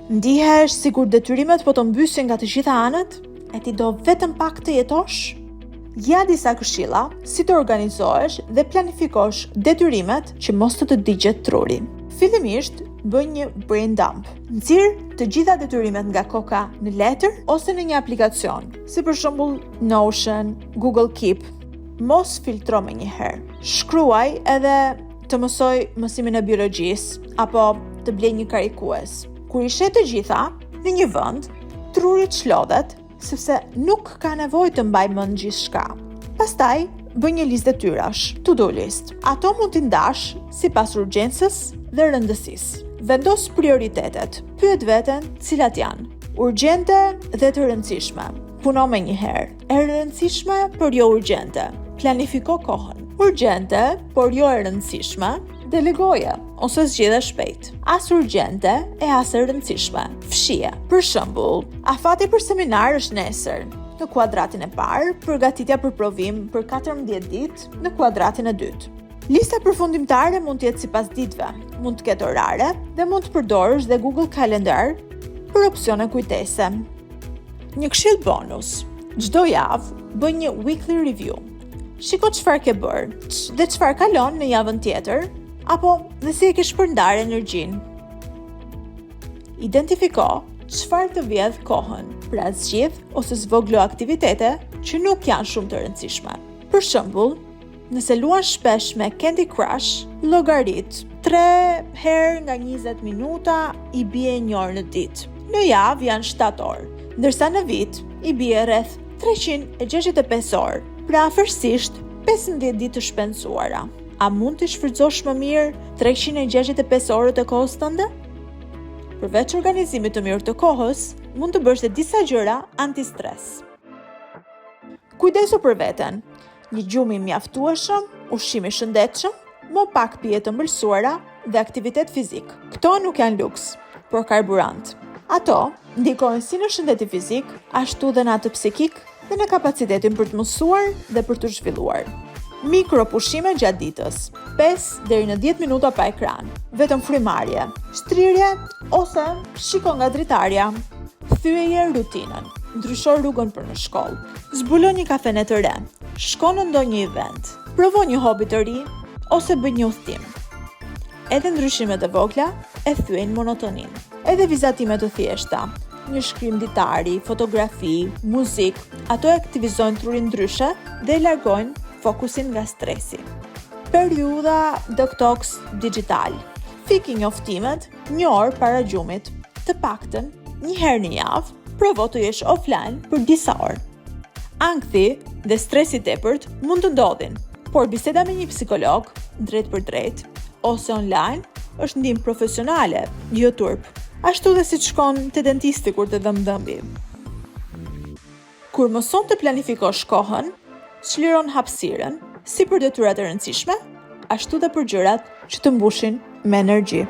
Ndihesh sikur detyrimet po të mbysin nga të gjitha anët? E ti do vetëm pak të jetosh? Ja disa këshilla si të organizohesh dhe planifikosh detyrimet që mos të digjet truri. Fillimisht, bëj një brain dump. Nxirr të gjitha detyrimet nga koka në letër ose në një aplikacion, si për shembull Notion, Google Keep. Mos filtro me njëherë. Shkruaj edhe të mësoj mësimin e biologjisë apo të blej një karikues. Kur i shet të gjitha në një vend, truri çlodhet sepse nuk ka nevojë të mbaj mend gjithçka. Pastaj, bëj një listë detyrash, to-do list. Ato mund t'i ndash sipas urgjencës dhe rëndësisë. Vendos prioritetet. Pyet veten cilat janë urgjente dhe të rëndësishme. Puno me njëherë. E rëndësishme, por jo urgjente. Planifiko kohën. Urgjente, por jo e rëndësishme, delegoje ose zgjidhe shpejt. As urgjente e as e rëndësishme, fshije. Për shembull, afati për seminar është nesër. Në kuadratin e parë, përgatitja për provim për 14 ditë në kuadratin e dytë. Lista përfundimtare mund të jetë sipas ditëve, mund të ketë orare dhe mund të përdorësh dhe Google Calendar për opsione kujtese. Një këshill bonus. Çdo javë bëj një weekly review. Shiko çfarë ke bërë dhe çfarë kalon në javën tjetër, apo dhe si e ke shpërndar energjinë. Identifiko çfarë të vjedh kohën, pra zgjidh ose zvoglo aktivitete që nuk janë shumë të rëndësishme. Për shembull, nëse luan shpesh me Candy Crush, llogarit 3 herë nga 20 minuta i bie 1 orë në ditë. Në javë janë 7 orë, ndërsa në vit i bie rreth 365 orë, pra afërsisht 15 ditë të shpenzuara. A mund të shfrytëzosh më mirë 365 orët e kohës tënde? Përveç organizimit të mirë të kohës, mund të bësh dhe disa gjëra anti-stres. Kujdesu për veten. Një gjumë i mjaftueshëm, ushqim i shëndetshëm, më pak pije të mbëlsuara dhe aktivitet fizik. Këto nuk janë luks, por karburant. Ato ndikojnë si në shëndetin fizik, ashtu dhe në atë psikik dhe në kapacitetin për të mësuar dhe për të zhvilluar. Mikropushime gjatë ditës, 5 deri në 10 minuta pa ekran, vetëm frymarrje, shtrirje ose shiko nga dritarja. Thyeje rutinën, ndrysho rrugën për në shkollë, zbulo një kafene të re, shko në ndonjë event, provo një hobi të ri ose bëj një udhtim. Edhe ndryshimet e vogla e thyen monotoninë. Edhe vizatime të thjeshta, një shkrim ditari, fotografi, muzik, ato e aktivizojnë trurin ndryshe dhe e largojnë fokusin nga stresi. Periudha detox digital. Fiki njoftimet 1 orë para gjumit, të paktën 1 herë në javë, provo të jesh offline për disa orë. Ankthi dhe stresi i tepërt mund të ndodhin, por biseda me një psikolog, drejt për drejt, ose online, është ndihmë profesionale, jo turp. Ashtu dhe si të shkon të dentisti kur të dhëmbi. Kur mëson të planifikosh kohën, çliron hapësirën, si për detyrat e rëndësishme, ashtu dhe për gjërat që të mbushin me energji.